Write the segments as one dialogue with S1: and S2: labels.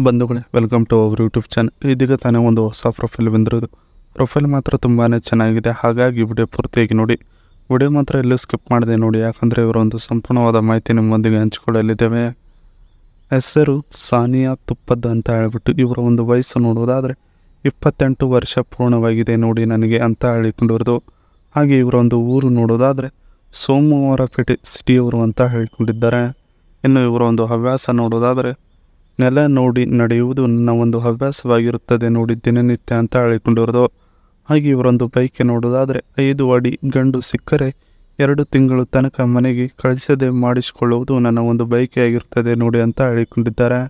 S1: ಬಂಧುಗಳೇ, welcome to our YouTube channel. ಇದೀಗ ತಾನೇ ಒಂದು ಹೊಸ ಪ್ರೊಫೈಲ್ ಬಂದಿರೋದು. ಪ್ರೊಫೈಲ್ ಮಾತ್ರ ತುಂಬಾ ಚೆನ್ನಾಗಿದೆ, ಹಾಗಾಗಿ ವಿಡಿಯೋ ಪೂರ್ತಿಯಾಗಿ ನೋಡಿ. ವಿಡಿಯೋ ಮಾತ್ರ ಎಲ್ಲೂ ಸ್ಕಿಪ್ ಮಾಡಿದೆ ನೋಡಿ, ಯಾಕಂದರೆ ಇವರೊಂದು ಸಂಪೂರ್ಣವಾದ ಮಾಹಿತಿ ನಿಮ್ಮೊಂದಿಗೆ ಹಂಚಿಕೊಳ್ಳಲಿದ್ದೇವೆ. ಹೆಸರು ಸಾನಿಯಾ ತುಪ್ಪದ್ ಅಂತ ಹೇಳ್ಬಿಟ್ಟು ಇವರ ಒಂದು ವಯಸ್ಸು ನೋಡುವುದಾದರೆ 28 ವರ್ಷ ಪೂರ್ಣವಾಗಿದೆ ನೋಡಿ ನನಗೆ ಅಂತ ಹೇಳಿಕೊಂಡಿರೋದು. ಹಾಗೆ ಇವರೊಂದು ಊರು ನೋಡೋದಾದರೆ ಸೋಮವಾರಪೇಟೆ ಸಿಟಿಯವರು ಅಂತ ಹೇಳಿಕೊಂಡಿದ್ದಾರೆ. ಇನ್ನು ಇವರ ಒಂದು ಹವ್ಯಾಸ ನೋಡೋದಾದರೆ ನೆಲ ನೋಡಿ ನಡೆಯುವುದು ನನ್ನ ಒಂದು ಹವ್ಯಾಸವಾಗಿರುತ್ತದೆ ನೋಡಿ ದಿನನಿತ್ಯ ಅಂತ ಹೇಳಿಕೊಂಡಿರೋದು. ಹಾಗೆ ಇವರೊಂದು ಬೈಕ್ ನೋಡೋದಾದರೆ 5 ಅಡಿ ಗಂಡು ಸಿಕ್ಕರೆ 2 ತಿಂಗಳು ತನಕ ಮನೆಗೆ ಕಳಿಸದೆ ಮಾಡಿಸಿಕೊಳ್ಳುವುದು ನನ್ನ ಒಂದು ಬೈಕೆ ಆಗಿರುತ್ತದೆ ನೋಡಿ ಅಂತ ಹೇಳಿಕೊಂಡಿದ್ದಾರೆ.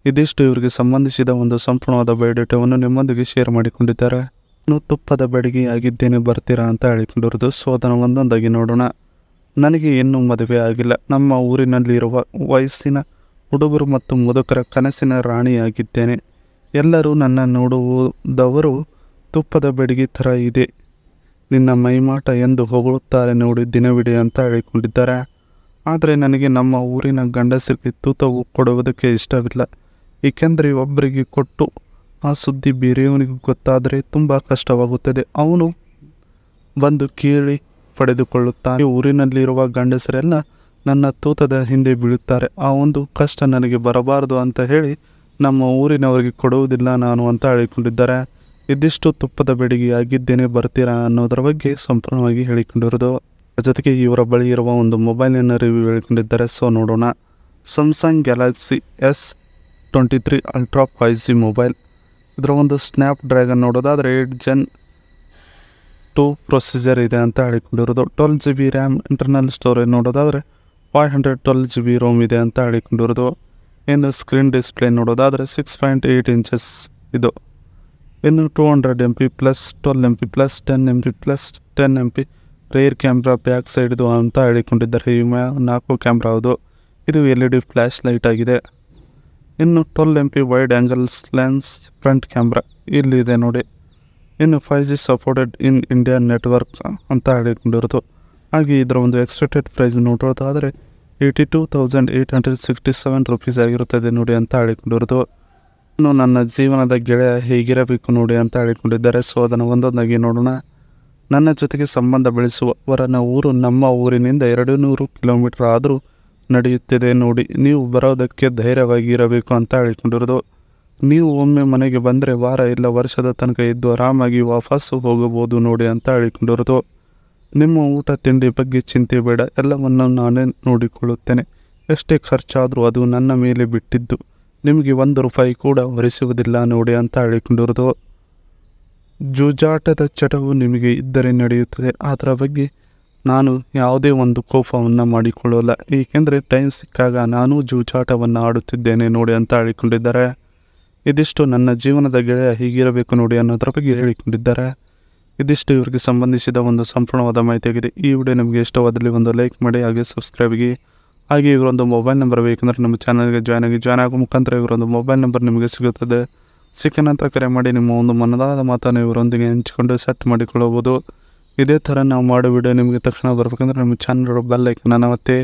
S1: ಇದಿಷ್ಟು ಇವರಿಗೆ ಸಂಬಂಧಿಸಿದ ಒಂದು ಸಂಪೂರ್ಣವಾದ ಬಯೋಡೇಟಾವನ್ನು ನಿಮ್ಮೊಂದಿಗೆ ಶೇರ್ ಮಾಡಿಕೊಂಡಿದ್ದಾರೆ. ನಾನು ತುಪ್ಪದ ಬೆಡಗಿ ಆಗಿದ್ದೇನೆ, ಬರ್ತೀರಾ ಅಂತ ಹೇಳಿಕೊಂಡಿರೋದು. ಸೊ ಅದನ್ನು ಒಂದೊಂದಾಗಿ ನೋಡೋಣ. ನನಗೆ ಇನ್ನೂ ಮದುವೆ ಆಗಿಲ್ಲ. ನಮ್ಮ ಊರಿನಲ್ಲಿರುವ ವಯಸ್ಸಿನ ಹುಡುಗರು ಮತ್ತು ಮುದುಕರ ಕನಸಿನ ರಾಣಿಯಾಗಿದ್ದೇನೆ. ಎಲ್ಲರೂ ನನ್ನ ನೋಡುವುದವರು ತುಪ್ಪದ ಬೆಡಗಿ ಥರ ಇದೆ, ನಿನ್ನ ಮೈಮಾಟ ಎಂದು ಹೊಗಳುತ್ತಾರೆ ನೋಡಿ ದಿನವಿಡಿ ಅಂತ ಹೇಳಿಕೊಂಡಿದ್ದಾರೆ. ಆದರೆ ನನಗೆ ನಮ್ಮ ಊರಿನ ಗಂಡಸರಿಗೆ ತೂತವು ಕೊಡುವುದಕ್ಕೆ ಇಷ್ಟವಿಲ್ಲ, ಏಕೆಂದರೆ ಒಬ್ಬರಿಗೆ ಕೊಟ್ಟು ಆ ಸುದ್ದಿ ಬೇರೆಯವನಿಗೆ ಗೊತ್ತಾದರೆ ತುಂಬ ಕಷ್ಟವಾಗುತ್ತದೆ. ಅವನು ಬಂದು ಕೇಳಿ ಪಡೆದುಕೊಳ್ಳುತ್ತಾನೆ. ಊರಿನಲ್ಲಿರುವ ಗಂಡಸರೆಲ್ಲ ನನ್ನ ತೂತದ ಹಿಂದೆ ಬೀಳುತ್ತಾರೆ. ಆ ಒಂದು ಕಷ್ಟ ನನಗೆ ಬರಬಾರದು ಅಂತ ಹೇಳಿ ನಮ್ಮ ಊರಿನವರಿಗೆ ಕೊಡುವುದಿಲ್ಲ ನಾನು ಅಂತ ಹೇಳಿಕೊಂಡಿದ್ದಾರೆ. ಇದಿಷ್ಟು ತುಪ್ಪದ ಬೆಡಗಿ ಆಗಿದ್ದೇನೆ, ಬರ್ತೀರಾ ಅನ್ನೋದರ ಬಗ್ಗೆ ಸಂಪೂರ್ಣವಾಗಿ ಹೇಳಿಕೊಂಡಿರೋದು. ಜೊತೆಗೆ ಇವರ ಬಳಿ ಇರುವ ಒಂದು ಮೊಬೈಲಿನ ರಿವ್ಯೂ ಹೇಳಿಕೊಂಡಿದ್ದಾರೆ. ಸೊ ನೋಡೋಣ. Samsung Galaxy S23 ultra 5G mobile. ಇದರ ಒಂದು ಸ್ನ್ಯಾಪ್ ಡ್ರ್ಯಾಗನ್ ನೋಡೋದಾದರೆ 8 Gen 2 ಪ್ರೊಸೀಜರ್ ಇದೆ ಅಂತ ಹೇಳಿಕೊಂಡಿರೋದು. 12 GB ರ್ಯಾಮ್, ಇಂಟರ್ನಲ್ ಸ್ಟೋರೇಜ್ ನೋಡೋದಾದರೆ 512 GB ರೋಮ್ ಇದೆ ಅಂತ ಹೇಳಿಕೊಂಡಿರೋದು. ಇನ್ನು ಸ್ಕ್ರೀನ್ ಡಿಸ್ಪ್ಲೇ ನೋಡೋದಾದರೆ 6.8 ಇಂಚಸ್ ಇದು. ಇನ್ನು 200 MP plus 12 MP plus 10 MP plus 10 MP rear camera back ಸೈಡ್ದು ಅಂತ ಹೇಳಿಕೊಂಡಿದ್ದಾರೆ. ಈ 4 ಕ್ಯಾಮ್ರಾ ಅದು. ಇದು LED ಫ್ಲ್ಯಾಶ್ ಲೈಟ್ ಆಗಿದೆ. ಇನ್ನು 12 MP wide angles lens front camera ಇಲ್ಲಿದೆ ನೋಡಿ. ಇನ್ನು 5G supported in India network ಅಂತ ಹೇಳಿಕೊಂಡಿರೋದು. ಹಾಗೆ ಇದರ ಒಂದು ಎಕ್ಸ್ಪೆಕ್ಟೆಡ್ ಪ್ರೈಸ್ ನೋಡೋದಾದರೆ 82,867 ರೂಪೀಸ್ ಆಗಿರುತ್ತದೆ ನೋಡಿ ಅಂತ ಹೇಳಿಕೊಂಡಿರೋದು. ಇನ್ನು ನನ್ನ ಜೀವನದ ಗೆಳೆಯ ಹೇಗಿರಬೇಕು ನೋಡಿ ಅಂತ ಹೇಳಿಕೊಂಡಿದ್ದಾರೆ. ಸೊ ಅದನ್ನು ಒಂದೊಂದಾಗಿ ನೋಡೋಣ. ನನ್ನ ಜೊತೆಗೆ ಸಂಬಂಧ ಬೆಳೆಸುವವರನ ಊರು ನಮ್ಮ ಊರಿನಿಂದ 200 ಕಿಲೋಮೀಟರ್ ಆದರೂ ನಡೆಯುತ್ತಿದೆ ನೋಡಿ. ನೀವು ಬರೋದಕ್ಕೆ ಧೈರ್ಯವಾಗಿ ಇರಬೇಕು ಅಂತ ಹೇಳಿಕೊಂಡಿರೋದು. ನೀವು ಒಮ್ಮೆ ಮನೆಗೆ ಬಂದರೆ ವಾರ ಇಲ್ಲ ವರ್ಷದ ತನಕ ಇದ್ದು ಆರಾಮಾಗಿ ವಾಪಸ್ಸು ಹೋಗಬಹುದು ನೋಡಿ ಅಂತ ಹೇಳಿಕೊಂಡಿರೋದು. ನಿಮ್ಮ ಊಟ ತಿಂಡಿ ಬಗ್ಗೆ ಚಿಂತೆ ಬೇಡ, ಎಲ್ಲವನ್ನು ನಾನೇ ನೋಡಿಕೊಳ್ಳುತ್ತೇನೆ. ಎಷ್ಟೇ ಖರ್ಚಾದರೂ ಅದು ನನ್ನ ಮೇಲೆ ಬಿಟ್ಟಿದ್ದು, ನಿಮಗೆ 1 ರೂಪಾಯಿ ಕೂಡ ಹೊರಿಸುವುದಿಲ್ಲ ನೋಡಿ ಅಂತ ಹೇಳಿಕೊಂಡಿರೋದು. ಜೂಜಾಟದ ಚಟವು ನಿಮಗೆ ಇದ್ದರೆ ನಡೆಯುತ್ತದೆ, ಅದರ ಬಗ್ಗೆ ನಾನು ಯಾವುದೇ ಒಂದು ಕೋಪವನ್ನು ಮಾಡಿಕೊಳ್ಳಲ್ಲ, ಏಕೆಂದರೆ ಟೈಮ್ ಸಿಕ್ಕಾಗ ನಾನು ಜೂಜಾಟವನ್ನು ಆಡುತ್ತಿದ್ದೇನೆ ನೋಡಿ ಅಂತ ಹೇಳಿಕೊಂಡಿದ್ದಾರೆ. ಇದಿಷ್ಟು ನನ್ನ ಜೀವನದ ಗೆಳೆಯ ಹೀಗಿರಬೇಕು ನೋಡಿ ಅನ್ನೋದ್ರ ಬಗ್ಗೆ ಹೇಳಿಕೊಂಡಿದ್ದಾರೆ. ಇದಿಷ್ಟು ಇವರಿಗೆ ಸಂಬಂಧಿಸಿದ ಒಂದು ಸಂಪೂರ್ಣವಾದ ಮಾಹಿತಿಯಾಗಿದೆ. ಈ ವಿಡಿಯೋ ನಿಮಗೆ ಇಷ್ಟವಾದಲ್ಲಿ ಒಂದು ಲೈಕ್ ಮಾಡಿ, ಹಾಗೆ ಸಬ್ಸ್ಕ್ರೈಬ್ಗೆ. ಹಾಗೆ ಇವರೊಂದು ಮೊಬೈಲ್ ನಂಬರ್ ಬೇಕೆಂದರೆ ನಮ್ಮ ಚಾನಲ್ಗೆ ಜಾಯ್ನ್ ಆಗೋ ಮುಖಾಂತರ ಇವರೊಂದು ಮೊಬೈಲ್ ನಂಬರ್ ನಿಮಗೆ ಸಿಗುತ್ತದೆ. ಸಿಕ್ಕ ನಂತರ ಕರೆ ಮಾಡಿ ನಿಮ್ಮ ಒಂದು ಮನದಾದ ಮಾತನ್ನು ಇವರೊಂದಿಗೆ ಹಂಚಿಕೊಂಡು ಸೆಟ್ ಮಾಡಿಕೊಳ್ಳಬಹುದು. ಇದೇ ಥರ ನಾವು ಮಾಡೋ ವಿಡಿಯೋ ನಿಮಗೆ ತಕ್ಷಣ ಬರಬೇಕಂದ್ರೆ ನಮ್ಮ ಚಾನಲ್ ಬೆಲ್ ಐಕನ್ ಒತ್ತಿ.